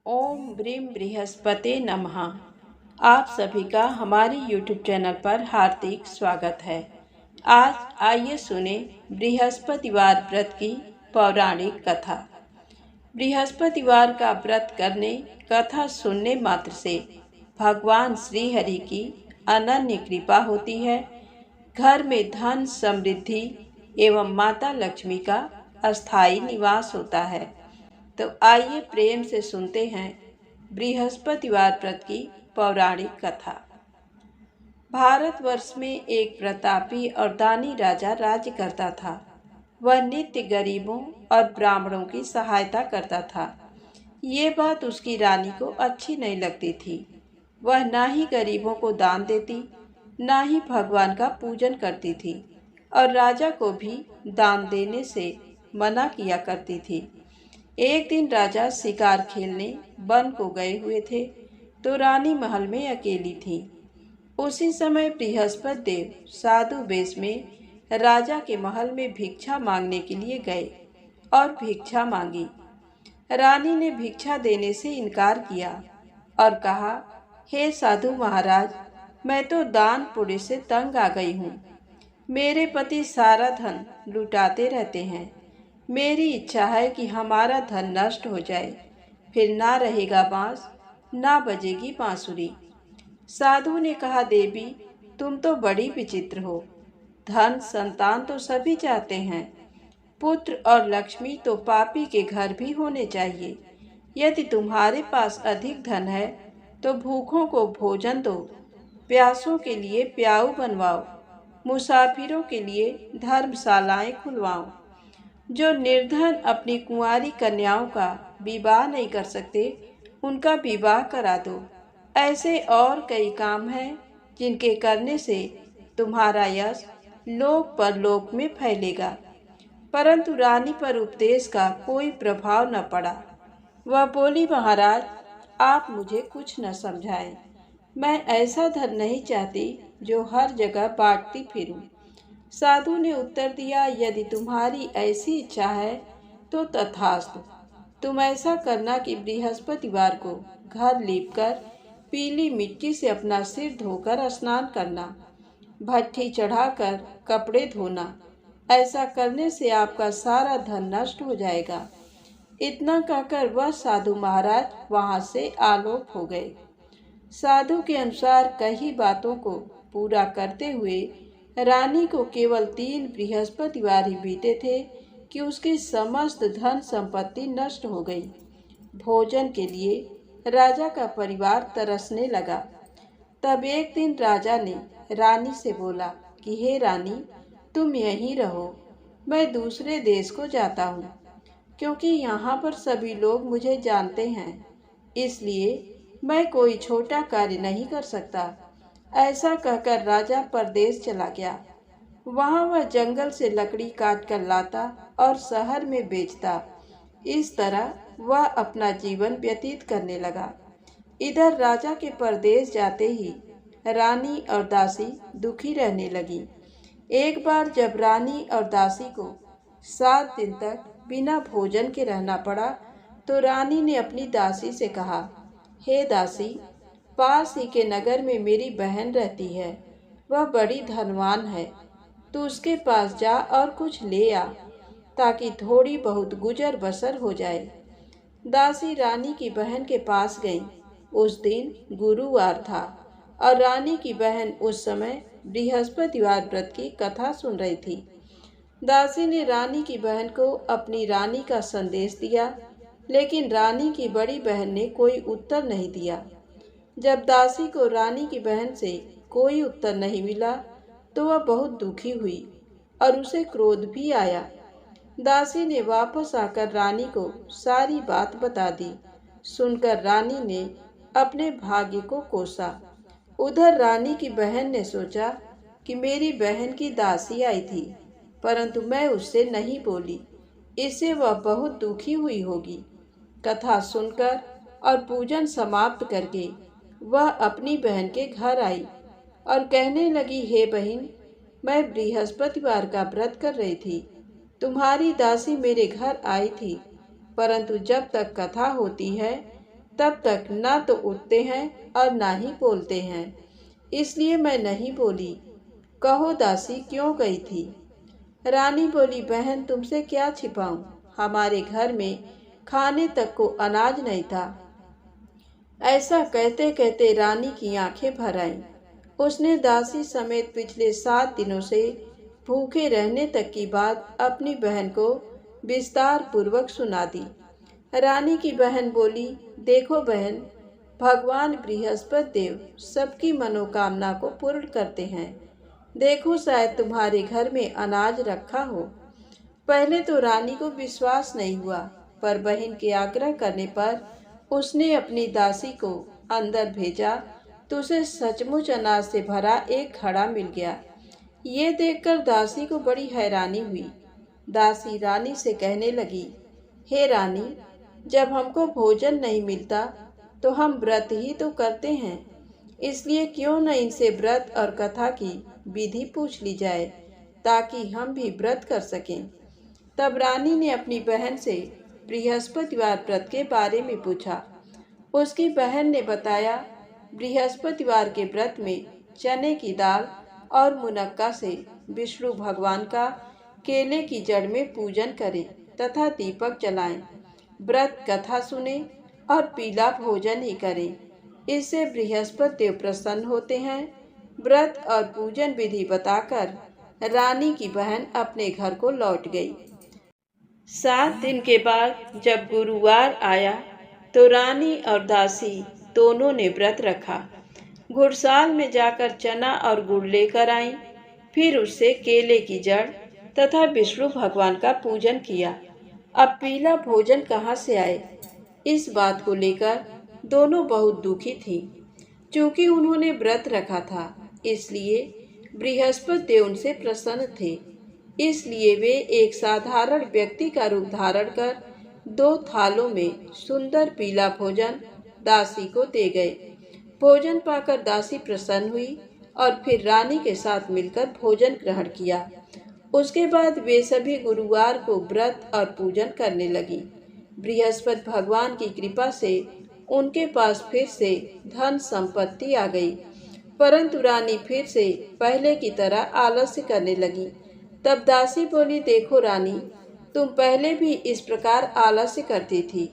ओम brim बृहस्पते नमः। आप सभी का हमारे YouTube चैनल पर हार्दिक स्वागत है। आज आइए सुने बृहस्पतिवार व्रत की पौराणिक कथा। बृहस्पतिवार का व्रत करने, कथा सुनने मात्र से भगवान श्री हरि की अनन्य कृपा होती है। घर में धन समृद्धि एवं माता लक्ष्मी का अस्थायी निवास होता है। तो आइए प्रेम से सुनते हैं बृहस्पतिवार व्रत की पौराणिक कथा। भारतवर्ष में एक प्रतापी और दानी राजा राज्य करता था। वह नित्य गरीबों और ब्राह्मणों की सहायता करता था। ये बात उसकी रानी को अच्छी नहीं लगती थी। वह ना ही गरीबों को दान देती, ना ही भगवान का पूजन करती थी और राजा को भी दान देने से मना किया करती थी। एक दिन राजा शिकार खेलने वन को गए हुए थे, तो रानी महल में अकेली थी। उसी समय बृहस्पति देव साधु वेश में राजा के महल में भिक्षा मांगने के लिए गए और भिक्षा मांगी। रानी ने भिक्षा देने से इनकार किया और कहा, हे साधु महाराज, मैं तो दान पुण्य से तंग आ गई हूँ। मेरे पति सारा धन लुटाते रहते हैं। मेरी इच्छा है कि हमारा धन नष्ट हो जाए, फिर ना रहेगा बांस, ना बजेगी बांसुरी। साधु ने कहा, देवी, तुम तो बड़ी विचित्र हो। धन संतान तो सभी चाहते हैं। पुत्र और लक्ष्मी तो पापी के घर भी होने चाहिए। यदि तुम्हारे पास अधिक धन है तो भूखों को भोजन दो, प्यासों के लिए प्याऊ बनवाओ, मुसाफिरों के लिए धर्मशालाएं खुलवाओ। जो निर्धन अपनी कुंवारी कन्याओं का विवाह नहीं कर सकते, उनका विवाह करा दो। ऐसे और कई काम हैं जिनके करने से तुम्हारा यश लोक परलोक में फैलेगा। परंतु रानी पर उपदेश का कोई प्रभाव न पड़ा। वह बोली, महाराज, आप मुझे कुछ न समझाएं। मैं ऐसा धन नहीं चाहती जो हर जगह बांटती फिरूं। साधु ने उत्तर दिया, यदि तुम्हारी ऐसी इच्छा है तो तथास्तु। तुम ऐसा करना कि बृहस्पतिवार को घर लीपकर पीली मिट्टी से अपना सिर धोकर स्नान करना, भट्ठी चढ़ाकर कपड़े धोना। ऐसा करने से आपका सारा धन नष्ट हो जाएगा। इतना कहकर वह साधु महाराज वहां से आलोक हो गए। साधु के अनुसार कई बातों को पूरा करते हुए रानी को केवल 3 बृहस्पतिवार ही बीते थे कि उसकी समस्त धन संपत्ति नष्ट हो गई। भोजन के लिए राजा का परिवार तरसने लगा। तब एक दिन राजा ने रानी से बोला कि हे रानी, तुम यहीं रहो, मैं दूसरे देश को जाता हूँ, क्योंकि यहाँ पर सभी लोग मुझे जानते हैं, इसलिए मैं कोई छोटा कार्य नहीं कर सकता। ऐसा कहकर राजा परदेश चला गया। वहां वह जंगल से लकड़ी काट कर लाता और शहर में बेचता। इस तरह वह अपना जीवन व्यतीत करने लगा। इधर राजा के परदेश जाते ही रानी और दासी दुखी रहने लगी। एक बार जब रानी और दासी को 7 दिन तक बिना भोजन के रहना पड़ा, तो रानी ने अपनी दासी से कहा, हे दासी, पास ही के नगर में मेरी बहन रहती है। वह बड़ी धनवान है। तू उसके पास जा और कुछ ले आ, ताकि थोड़ी बहुत गुजर बसर हो जाए। दासी रानी की बहन के पास गई। उस दिन गुरुवार था और रानी की बहन उस समय बृहस्पतिवार व्रत की कथा सुन रही थी। दासी ने रानी की बहन को अपनी रानी का संदेश दिया, लेकिन रानी की बड़ी बहन ने कोई उत्तर नहीं दिया। जब दासी को रानी की बहन से कोई उत्तर नहीं मिला, तो वह बहुत दुखी हुई और उसे क्रोध भी आया। दासी ने वापस आकर रानी को सारी बात बता दी। सुनकर रानी ने अपने भाग्य को कोसा। उधर रानी की बहन ने सोचा कि मेरी बहन की दासी आई थी, परंतु मैं उससे नहीं बोली, इससे वह बहुत दुखी हुई होगी। कथा सुनकर और पूजन समाप्त करके वह अपनी बहन के घर आई और कहने लगी, हे बहन, मैं बृहस्पतिवार का व्रत कर रही थी। तुम्हारी दासी मेरे घर आई थी, परंतु जब तक कथा होती है तब तक ना तो उठते हैं और ना ही बोलते हैं, इसलिए मैं नहीं बोली। कहो दासी क्यों गई थी? रानी बोली, बहन तुमसे क्या छिपाऊं, हमारे घर में खाने तक को अनाज नहीं था। ऐसा कहते कहते रानी की आंखें भर आईं। उसने दासी समेत पिछले 7 दिनों से भूखे रहने तक की बात अपनी बहन को विस्तार पूर्वक सुना दी। रानी की बहन बोली, देखो बहन, भगवान बृहस्पति देव सबकी मनोकामना को पूर्ण करते हैं। देखो शायद तुम्हारे घर में अनाज रखा हो। पहले तो रानी को विश्वास नहीं हुआ, पर बहन के आग्रह करने पर उसने अपनी दासी को अंदर भेजा तो उसे सचमुच अनाज से भरा एक घड़ा मिल गया। ये देखकर दासी को बड़ी हैरानी हुई। दासी रानी से कहने लगी, हे रानी, जब हमको भोजन नहीं मिलता तो हम व्रत ही तो करते हैं, इसलिए क्यों न इनसे व्रत और कथा की विधि पूछ ली जाए ताकि हम भी व्रत कर सकें। तब रानी ने अपनी बहन से बृहस्पतिवार व्रत के बारे में पूछा। उसकी बहन ने बताया, बृहस्पतिवार के व्रत में चने की दाल और मुनक्का से विष्णु भगवान का केले की जड़ में पूजन करें तथा दीपक जलाएं, व्रत कथा सुने और पीला भोजन ही करें। इससे बृहस्पति देव प्रसन्न होते हैं। व्रत और पूजन विधि बताकर रानी की बहन अपने घर को लौट गई। 7 दिन के बाद जब गुरुवार आया तो रानी और दासी दोनों ने व्रत रखा। घुड़साल में जाकर चना और गुड़ लेकर आई, फिर उससे केले की जड़ तथा विष्णु भगवान का पूजन किया। अब पीला भोजन कहाँ से आए, इस बात को लेकर दोनों बहुत दुखी थीं। चूंकि उन्होंने व्रत रखा था, इसलिए बृहस्पति देव उनसे प्रसन्न थे। इसलिए वे एक साधारण व्यक्ति का रूप धारण कर 2 थालों में सुंदर पीला भोजन दासी को दे गए। भोजन पाकर दासी प्रसन्न हुई और फिर रानी के साथ मिलकर भोजन ग्रहण किया। उसके बाद वे सभी गुरुवार को व्रत और पूजन करने लगी। बृहस्पति भगवान की कृपा से उनके पास फिर से धन संपत्ति आ गई, परंतु रानी फिर से पहले की तरह आलस्य करने लगी। तब दासी बोली, देखो रानी, तुम पहले भी इस प्रकार आलस्य करती थी।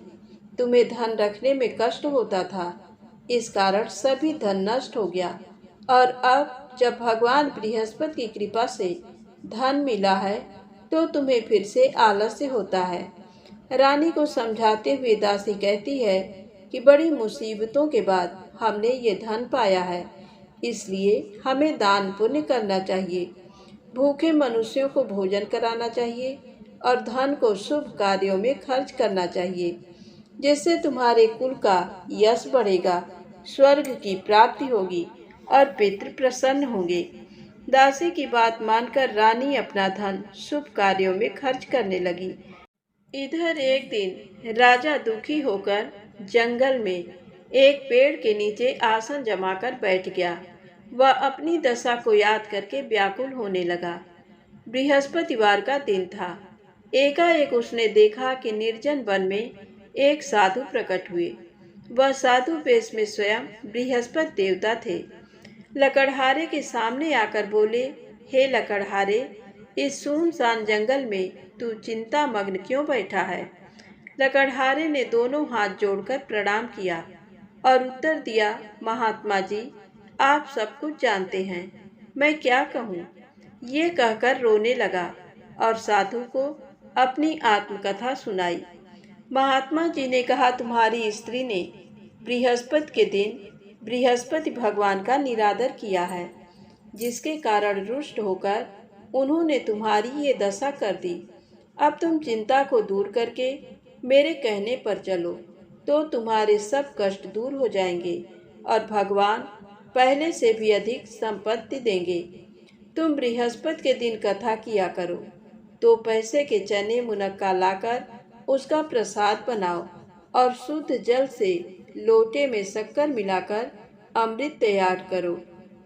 तुम्हें धन रखने में कष्ट होता था, इस कारण सभी धन नष्ट हो गया, और अब जब भगवान बृहस्पति की कृपा से धन मिला है तो तुम्हें फिर से आलस्य होता है। रानी को समझाते हुए दासी कहती है कि बड़ी मुसीबतों के बाद हमने ये धन पाया है, इसलिए हमें दान पुण्य करना चाहिए, भूखे मनुष्यों को भोजन कराना चाहिए और धन को शुभ कार्यों में खर्च करना चाहिए, जिससे तुम्हारे कुल का यश बढ़ेगा, स्वर्ग की प्राप्ति होगी और पितृ प्रसन्न होंगे। दासी की बात मानकर रानी अपना धन शुभ कार्यों में खर्च करने लगी। इधर एक दिन राजा दुखी होकर जंगल में एक पेड़ के नीचे आसन जमाकर बैठ गया। वह अपनी दशा को याद करके व्याकुल होने लगा। बृहस्पतिवार का दिन था। एकाएक उसने देखा कि निर्जन वन में एक साधु प्रकट हुए। वह साधु वेश में स्वयं बृहस्पति देवता थे। लकड़हारे के सामने आकर बोले, हे लकड़हारे, इस सुनसान जंगल में तू चिंता मग्न क्यों बैठा है? लकड़हारे ने दोनों हाथ जोड़कर प्रणाम किया और उत्तर दिया, महात्मा जी, आप सब कुछ जानते हैं, मैं क्या कहूँ? ये कहकर रोने लगा और साधु को अपनी आत्मकथा सुनाई। महात्मा जी ने कहा, तुम्हारी स्त्री ने बृहस्पति के दिन बृहस्पति भगवान का निरादर किया है, जिसके कारण रुष्ट होकर उन्होंने तुम्हारी ये दशा कर दी। अब तुम चिंता को दूर करके मेरे कहने पर चलो तो तुम्हारे सब कष्ट दूर हो जाएंगे और भगवान पहले से भी अधिक संपत्ति देंगे। तुम बृहस्पति के दिन कथा किया करो, तो पैसे के चने मुनक्का लाकर उसका प्रसाद बनाओ और शुद्ध जल से लोटे में शक्कर मिलाकर अमृत तैयार करो।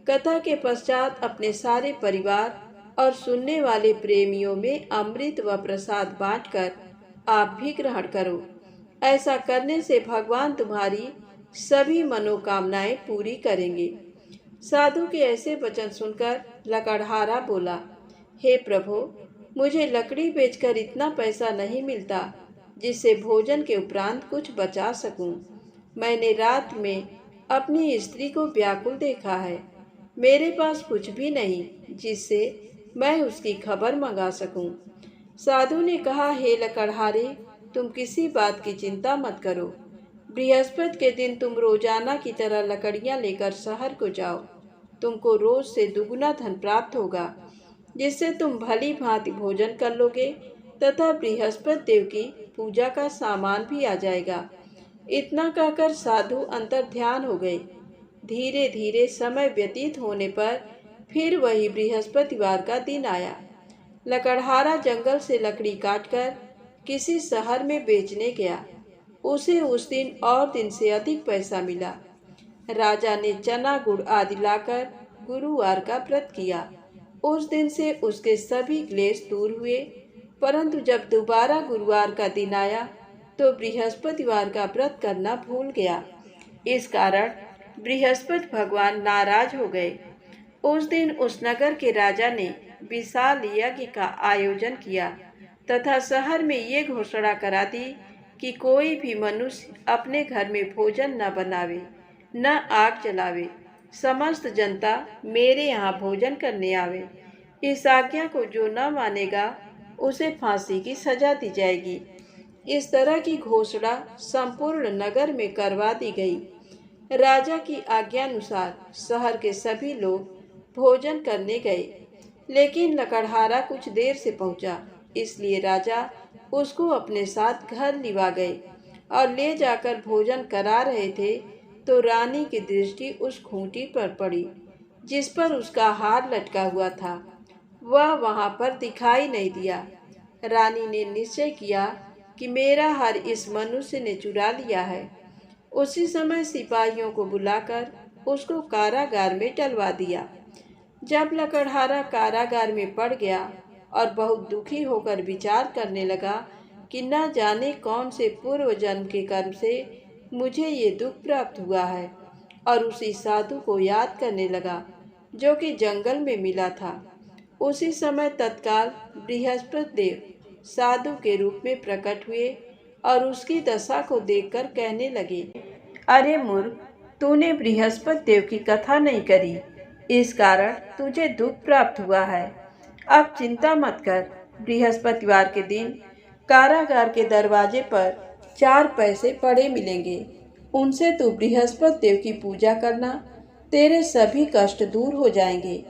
कथा के पश्चात अपने सारे परिवार और सुनने वाले प्रेमियों में अमृत व प्रसाद बांटकर आप भी ग्रहण करो। ऐसा करने से भगवान तुम्हारी सभी मनोकामनाएं पूरी करेंगे। साधु के ऐसे वचन सुनकर लकड़हारा बोला, हे प्रभु, मुझे लकड़ी बेचकर इतना पैसा नहीं मिलता जिससे भोजन के उपरांत कुछ बचा सकूं। मैंने रात में अपनी स्त्री को व्याकुल देखा है। मेरे पास कुछ भी नहीं जिससे मैं उसकी खबर मंगा सकूं। साधु ने कहा, हे लकड़हारे, तुम किसी बात की चिंता मत करो। बृहस्पति के दिन तुम रोजाना की तरह लकड़ियां लेकर शहर को जाओ। तुमको रोज से दुगुना धन प्राप्त होगा, जिससे तुम भली भांति भोजन कर लोगे तथा बृहस्पति देव की पूजा का सामान भी आ जाएगा। इतना कहकर साधु अंतर ध्यान हो गए। धीरे धीरे समय व्यतीत होने पर फिर वही बृहस्पतिवार का दिन आया। लकड़हारा जंगल से लकड़ी काटकर किसी शहर में बेचने गया। उसे उस दिन और दिन से अधिक पैसा मिला। राजा ने चना गुड़ आदि लाकर गुरुवार का व्रत किया। उस दिन से उसके सभी क्लेश दूर हुए। परंतु जब दोबारा गुरुवार का दिन आया तो बृहस्पतिवार का व्रत करना भूल गया। इस कारण बृहस्पति भगवान नाराज हो गए। उस दिन उस नगर के राजा ने विशाल यज्ञ का आयोजन किया तथा शहर में ये घोषणा करा दी कि कोई भी मनुष्य अपने घर में भोजन न बनावे, न आग जलावे। समस्त जनता मेरे यहाँ भोजन करने आवे। इस आज्ञा को जो न मानेगा उसे फांसी की सजा दी जाएगी। इस तरह की घोषणा संपूर्ण नगर में करवा दी गई। राजा की आज्ञानुसार शहर के सभी लोग भोजन करने गए, लेकिन लकड़हारा कुछ देर से पहुंचा, इसलिए राजा उसको अपने साथ घर लिवा गए और ले जाकर भोजन करा रहे थे तो रानी की दृष्टि उस खूंटी पर पड़ी जिस पर उसका हार लटका हुआ था। वह वहां पर दिखाई नहीं दिया। रानी ने निश्चय किया कि मेरा हार इस मनुष्य ने चुरा लिया है। उसी समय सिपाहियों को बुलाकर उसको कारागार में डलवा दिया। जब लकड़हारा कारागार में पड़ गया और बहुत दुखी होकर विचार करने लगा कि न जाने कौन से पूर्व जन्म के कर्म से मुझे ये दुख प्राप्त हुआ है, और उसी साधु को याद करने लगा जो कि जंगल में मिला था। उसी समय तत्काल बृहस्पति देव साधु के रूप में प्रकट हुए और उसकी दशा को देखकर कहने लगे, अरे मूर्ख, तूने बृहस्पति देव की कथा नहीं करी, इस कारण तुझे दुख प्राप्त हुआ है। अब चिंता मत कर। बृहस्पतिवार के दिन कारागार के दरवाजे पर 4 पैसे पड़े मिलेंगे। उनसे तू बृहस्पति देव की पूजा करना, तेरे सभी कष्ट दूर हो जाएंगे।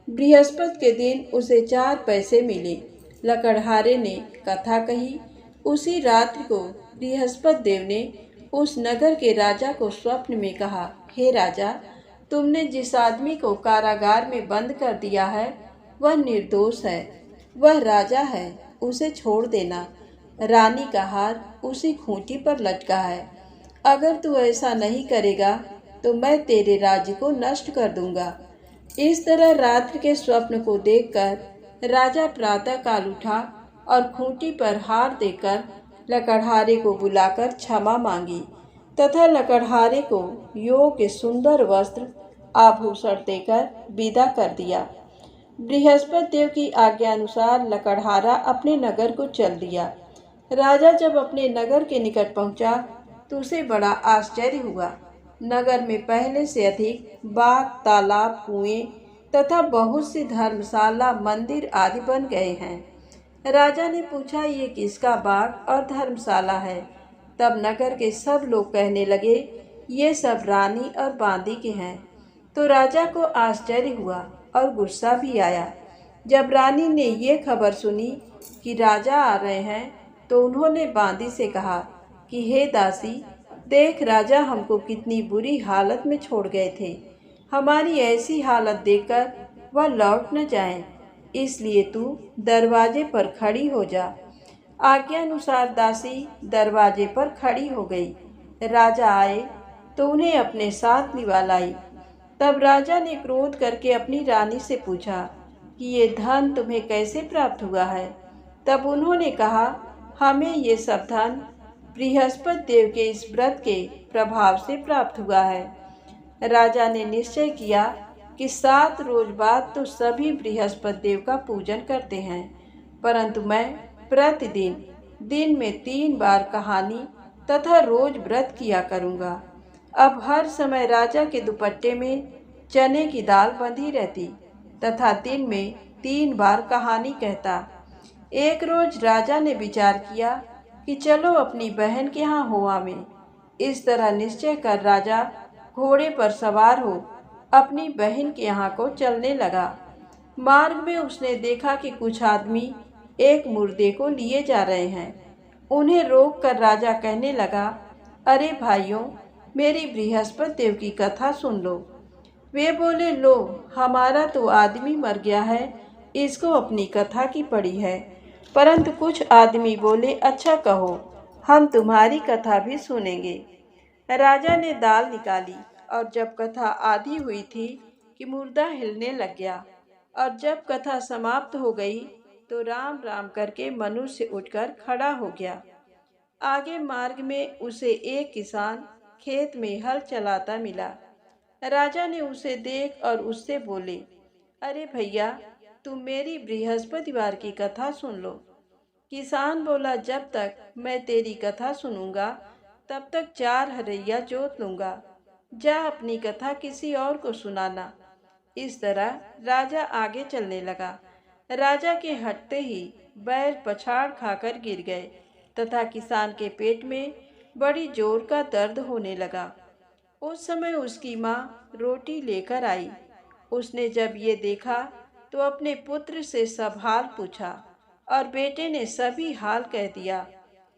बृहस्पति के दिन उसे 4 पैसे मिले। लकड़हारे ने कथा कही। उसी रात्रि को बृहस्पति देव ने उस नगर के राजा को स्वप्न में कहा, हे राजा, तुमने जिस आदमी को कारागार में बंद कर दिया है वह निर्दोष है, वह राजा है, उसे छोड़ देना। रानी का हार उसी खूंटी पर लटका है। अगर तू ऐसा नहीं करेगा तो मैं तेरे राज्य को नष्ट कर दूंगा। इस तरह रात्रि के स्वप्न को देखकर राजा प्रातःकाल उठा और खूंटी पर हार देकर लकड़हारे को बुलाकर क्षमा मांगी तथा लकड़हारे को योग्य सुंदर वस्त्र आभूषण देकर विदा कर दिया। बृहस्पति देव की आज्ञानुसार लकड़हारा अपने नगर को चल दिया। राजा जब अपने नगर के निकट पहुंचा तो उसे बड़ा आश्चर्य हुआ। नगर में पहले से अधिक बाग, तालाब, कुएं तथा बहुत सी धर्मशाला, मंदिर आदि बन गए हैं। राजा ने पूछा, ये किसका बाग और धर्मशाला है? तब नगर के सब लोग कहने लगे, ये सब रानी और बांदी के हैं। तो राजा को आश्चर्य हुआ और गुस्सा भी आया। जब रानी ने ये खबर सुनी कि राजा आ रहे हैं तो उन्होंने बांदी से कहा कि हे दासी, देख राजा हमको कितनी बुरी हालत में छोड़ गए थे। हमारी ऐसी हालत देखकर वह लौट न जाएं, इसलिए तू दरवाजे पर खड़ी हो जा। आज्ञानुसार दासी दरवाजे पर खड़ी हो गई। राजा आए तो उन्हें अपने साथ लिवा लाई। तब राजा ने क्रोध करके अपनी रानी से पूछा कि ये धन तुम्हें कैसे प्राप्त हुआ है? तब उन्होंने कहा, हमें ये सब धन बृहस्पति देव के इस व्रत के प्रभाव से प्राप्त हुआ है। राजा ने निश्चय किया कि 7 रोज बाद तो सभी बृहस्पति देव का पूजन करते हैं, परंतु मैं प्रतिदिन दिन में 3 बार कहानी तथा रोज व्रत किया करूँगा। अब हर समय राजा के दुपट्टे में चने की दाल बंधी रहती तथा दिन में 3 बार कहानी कहता। एक रोज राजा ने विचार किया कि चलो अपनी बहन के यहाँ हो आवें। इस तरह निश्चय कर राजा घोड़े पर सवार हो अपनी बहन के यहाँ को चलने लगा। मार्ग में उसने देखा कि कुछ आदमी एक मुर्दे को लिए जा रहे हैं। उन्हें रोककर राजा कहने लगा, अरे भाइयों, मेरी बृहस्पति देव की कथा सुन लो। वे बोले, लो, हमारा तो आदमी मर गया है, इसको अपनी कथा की पड़ी है। परंतु कुछ आदमी बोले, अच्छा कहो, हम तुम्हारी कथा भी सुनेंगे। राजा ने दाल निकाली और जब कथा आधी हुई थी कि मुर्दा हिलने लग गया, और जब कथा समाप्त हो गई तो राम राम करके मनुष्य उठकर खड़ा हो गया। आगे मार्ग में उसे एक किसान खेत में हल चलाता मिला। राजा ने उसे देख और उससे बोले, अरे भैया, तुम मेरी बृहस्पतिवार की कथा सुन लो। किसान बोला, जब तक मैं तेरी कथा सुनूंगा तब तक 4 हरैया जोत लूंगा। जा अपनी कथा किसी और को सुनाना। इस तरह राजा आगे चलने लगा। राजा के हटते ही बैल पछाड़ खाकर गिर गए तथा किसान के पेट में बड़ी जोर का दर्द होने लगा। उस समय उसकी माँ रोटी लेकर आई। उसने जब ये देखा तो अपने पुत्र से सब हाल पूछा और बेटे ने सभी हाल कह दिया।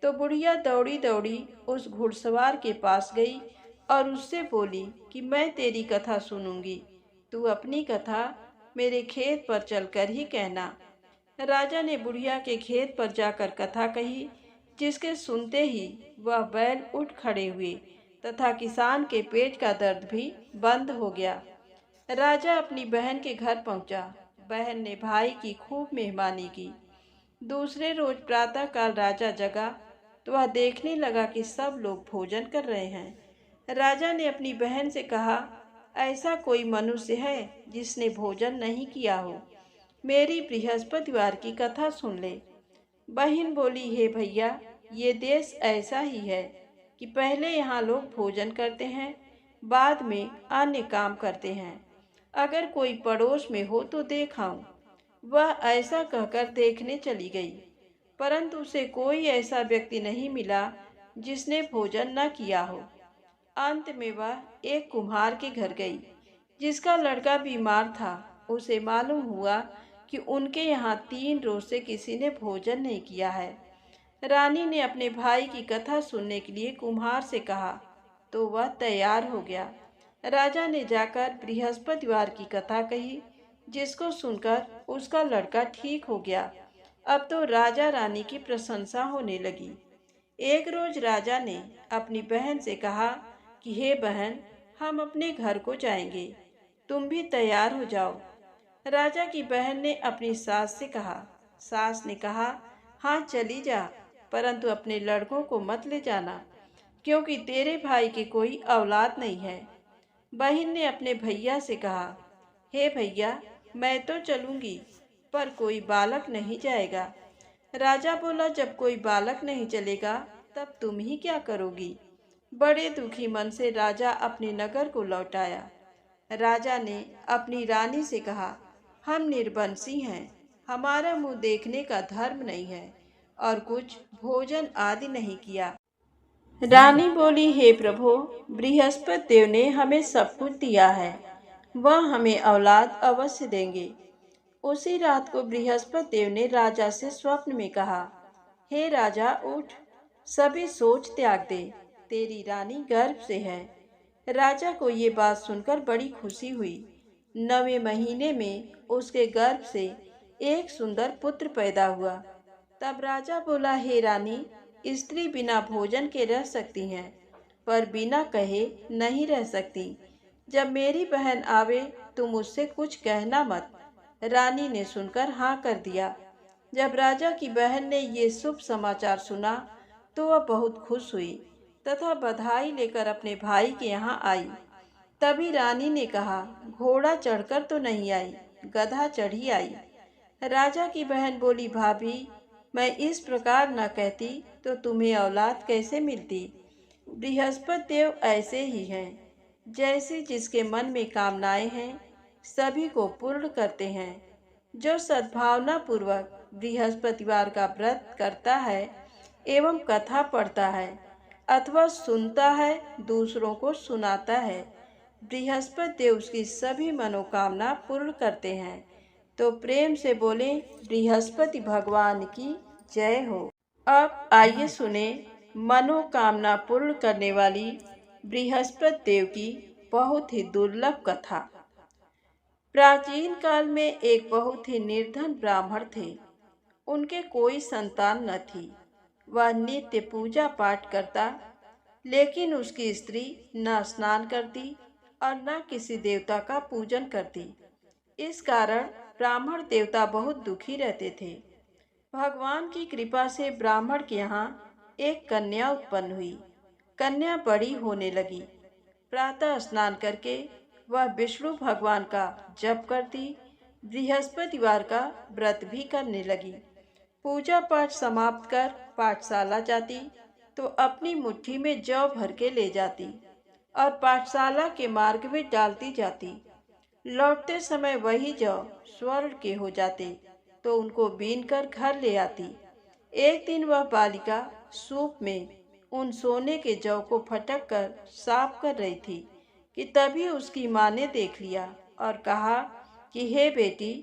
तो बुढ़िया दौड़ी दौड़ी उस घुड़सवार के पास गई और उससे बोली कि मैं तेरी कथा सुनूंगी, तू अपनी कथा मेरे खेत पर चलकर ही कहना। राजा ने बुढ़िया के खेत पर जाकर कथा कही, जिसके सुनते ही वह बैल उठ खड़े हुए तथा किसान के पेट का दर्द भी बंद हो गया। राजा अपनी बहन के घर पहुंचा। बहन ने भाई की खूब मेहमानी की। दूसरे रोज प्रातःकाल राजा जगा तो वह देखने लगा कि सब लोग भोजन कर रहे हैं। राजा ने अपनी बहन से कहा, ऐसा कोई मनुष्य है जिसने भोजन नहीं किया हो, मेरी बृहस्पतिवार की कथा सुन ले। बहन बोली, हे भैया, ये देश ऐसा ही है कि पहले यहाँ लोग भोजन करते हैं, बाद में अन्य काम करते हैं। अगर कोई पड़ोस में हो तो देख आऊं। वह ऐसा कहकर देखने चली गई, परंतु उसे कोई ऐसा व्यक्ति नहीं मिला जिसने भोजन न किया हो। अंत में वह एक कुम्हार के घर गई, जिसका लड़का बीमार था। उसे मालूम हुआ कि उनके यहाँ 3 रोज से किसी ने भोजन नहीं किया है। रानी ने अपने भाई की कथा सुनने के लिए कुम्हार से कहा तो वह तैयार हो गया। राजा ने जाकर बृहस्पतिवार की कथा कही, जिसको सुनकर उसका लड़का ठीक हो गया। अब तो राजा रानी की प्रशंसा होने लगी। एक रोज राजा ने अपनी बहन से कहा कि हे बहन, हम अपने घर को जाएंगे, तुम भी तैयार हो जाओ। राजा की बहन ने अपनी सास से कहा। सास ने कहा, हाँ चली जा, परंतु अपने लड़कों को मत ले जाना, क्योंकि तेरे भाई की कोई औलाद नहीं है। बहन ने अपने भैया से कहा, हे भैया, मैं तो चलूंगी, पर कोई बालक नहीं जाएगा। राजा बोला, जब कोई बालक नहीं चलेगा तब तुम ही क्या करोगी। बड़े दुखी मन से राजा अपने नगर को लौट आया। राजा ने अपनी रानी से कहा, हम निर्बंसी हैं, हमारा मुंह देखने का धर्म नहीं है और कुछ भोजन आदि नहीं किया। रानी बोली, हे प्रभु, बृहस्पति देव ने हमें सब कुछ दिया है, वह हमें औलाद अवश्य देंगे। उसी रात को बृहस्पति देव ने राजा से स्वप्न में कहा, हे राजा, उठ, सभी सोच त्याग दे, तेरी रानी गर्भ से है। राजा को ये बात सुनकर बड़ी खुशी हुई। 9वें महीने में उसके गर्भ से एक सुंदर पुत्र पैदा हुआ। तब राजा बोला, हे रानी, स्त्री बिना भोजन के रह सकती हैं, पर बिना कहे नहीं रह सकती। जब मेरी बहन आवे तुम मुझसे कुछ कहना मत। रानी ने सुनकर हाँ कर दिया। जब राजा की बहन ने ये शुभ समाचार सुना तो वह बहुत खुश हुई तथा बधाई लेकर अपने भाई के यहाँ आई। तभी रानी ने कहा, घोड़ा चढ़कर तो नहीं आई, गधा चढ़ी आई। राजा की बहन बोली, भाभी, मैं इस प्रकार न कहती तो तुम्हें औलाद कैसे मिलती। बृहस्पति देव ऐसे ही हैं, जैसे जिसके मन में कामनाएं हैं सभी को पूर्ण करते हैं। जो सद्भावना पूर्वक बृहस्पतिवार का व्रत करता है एवं कथा पढ़ता है अथवा सुनता है, दूसरों को सुनाता है, बृहस्पति देव उसकी सभी मनोकामना पूर्ण करते हैं। तो प्रेम से बोले, बृहस्पति भगवान की जय हो। अब आइए सुने मनोकामना पूर्ण करने वाली बृहस्पति देव की बहुत ही दुर्लभ कथा। प्राचीन काल में एक बहुत ही निर्धन ब्राह्मण थे। उनके कोई संतान न थी। वह नित्य पूजा पाठ करता, लेकिन उसकी स्त्री न स्नान करती और न किसी देवता का पूजन करती। इस कारण ब्राह्मण देवता बहुत दुखी रहते थे। भगवान की कृपा से ब्राह्मण के यहाँ एक कन्या उत्पन्न हुई। कन्या बड़ी होने लगी। प्रातः स्नान करके वह विष्णु भगवान का जप करती, बृहस्पतिवार का व्रत भी करने लगी। पूजा पाठ समाप्त कर पाठशाला जाती तो अपनी मुट्ठी में जौ भर के ले जाती और पाठशाला के मार्ग में डालती जाती। लौटते समय वही जौ स्वर्ण के हो जाते तो उनको बीनकर घर ले आती। एक दिन वह बालिका सूप में उन सोने के जौ को फटक कर साफ कर रही थी कि तभी उसकी माँ ने देख लिया और कहा कि हे बेटी,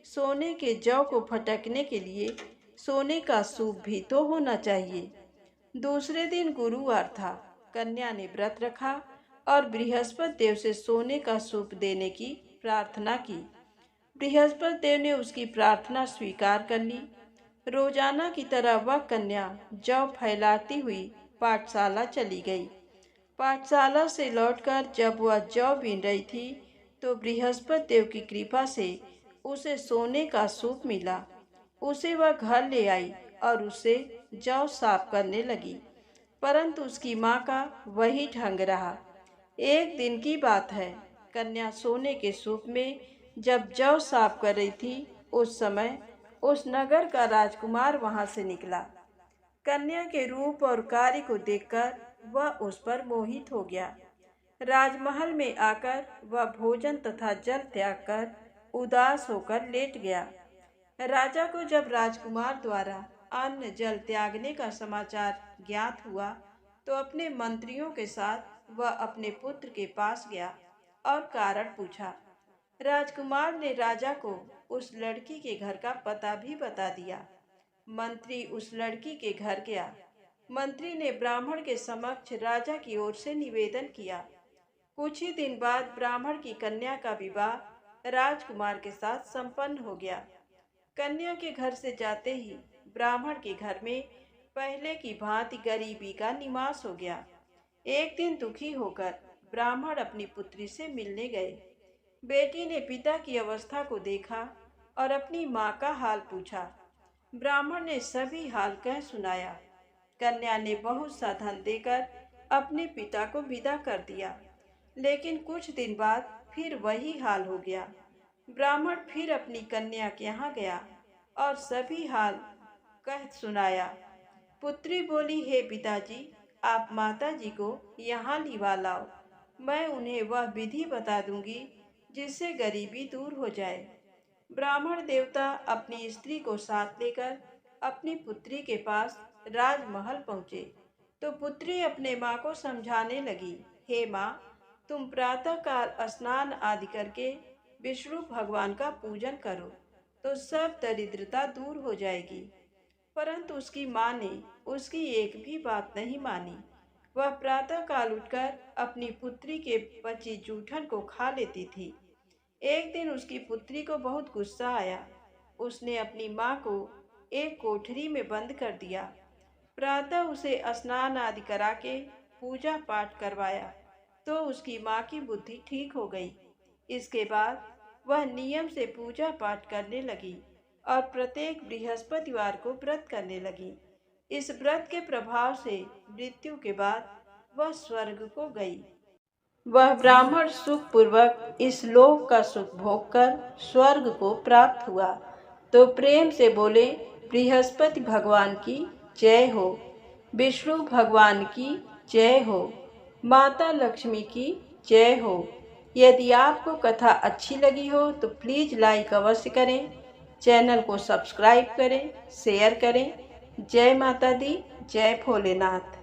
सोने के जौ को फटकने के लिए सोने का सूप भी तो होना चाहिए। दूसरे दिन गुरुवार था। कन्या ने व्रत रखा और बृहस्पति देव से सोने का सूप देने की प्रार्थना की। बृहस्पति देव ने उसकी प्रार्थना स्वीकार कर ली। रोजाना की तरह वह कन्या जौ फैलाती हुई पाठशाला चली गई। पाठशाला से लौटकर जब वह जौ बीन रही थी तो बृहस्पति देव की कृपा से उसे सोने का सूप मिला। उसे वह घर ले आई और उसे जौ साफ करने लगी, परंतु उसकी माँ का वही ढंग रहा। एक दिन की बात है, कन्या सोने के सूप में जब जौ साफ कर रही थी, उस समय उस नगर का राजकुमार वहां से निकला। कन्या के रूप और कार्य को देखकर वह उस पर मोहित हो गया। राजमहल में आकर वह भोजन तथा जल त्याग कर उदास होकर लेट गया। राजा को जब राजकुमार द्वारा अन्न जल त्यागने का समाचार ज्ञात हुआ तो अपने मंत्रियों के साथ वह अपने पुत्र के पास गया और कारण पूछा। राजकुमार ने राजा को उस लड़की के घर का पता भी बता दिया। मंत्री उस लड़की के घर गया। मंत्री ने ब्राह्मण के समक्ष राजा की ओर से निवेदन किया। कुछ ही दिन बाद ब्राह्मण की कन्या का विवाह राजकुमार के साथ संपन्न हो गया। कन्या के घर से जाते ही ब्राह्मण के घर में पहले की भांति गरीबी का निवास हो गया। एक दिन दुखी होकर ब्राह्मण अपनी पुत्री से मिलने गए। बेटी ने पिता की अवस्था को देखा और अपनी माँ का हाल पूछा। ब्राह्मण ने सभी हाल कह सुनाया। कन्या ने बहुत सा धन देकर अपने पिता को विदा कर दिया, लेकिन कुछ दिन बाद फिर वही हाल हो गया। ब्राह्मण फिर अपनी कन्या के यहाँ गया और सभी हाल कह सुनाया। पुत्री बोली, हे पिताजी, आप माता जी को यहाँ लिवा लाओ। मैं उन्हें वह विधि बता दूंगी जिससे गरीबी दूर हो जाए। ब्राह्मण देवता अपनी स्त्री को साथ लेकर अपनी पुत्री के पास राजमहल पहुँचे तो पुत्री अपने माँ को समझाने लगी, हे माँ, तुम प्रातःकाल स्नान आदि करके विष्णु भगवान का पूजन करो तो सब दरिद्रता दूर हो जाएगी। परंतु उसकी माँ ने उसकी एक भी बात नहीं मानी। वह प्रातःकाल उठकर अपनी पुत्री के बची जूठन को खा लेती थी। एक दिन उसकी पुत्री को बहुत गुस्सा आया। उसने अपनी माँ को एक कोठरी में बंद कर दिया। प्रातः उसे स्नान आदि करा के पूजा पाठ करवाया तो उसकी माँ की बुद्धि ठीक हो गई। इसके बाद वह नियम से पूजा पाठ करने लगी और प्रत्येक बृहस्पतिवार को व्रत करने लगी। इस व्रत के प्रभाव से मृत्यु के बाद वह स्वर्ग को गई। वह ब्राह्मण सुख पूर्वक इस लोक का सुख भोगकर स्वर्ग को प्राप्त हुआ तो प्रेम से बोले, बृहस्पति भगवान की जय हो, विष्णु भगवान की जय हो, माता लक्ष्मी की जय हो। यदि आपको कथा अच्छी लगी हो तो प्लीज़ लाइक अवश्य करें, चैनल को सब्सक्राइब करें, शेयर करें। जय माता दी, जय भोलेनाथ।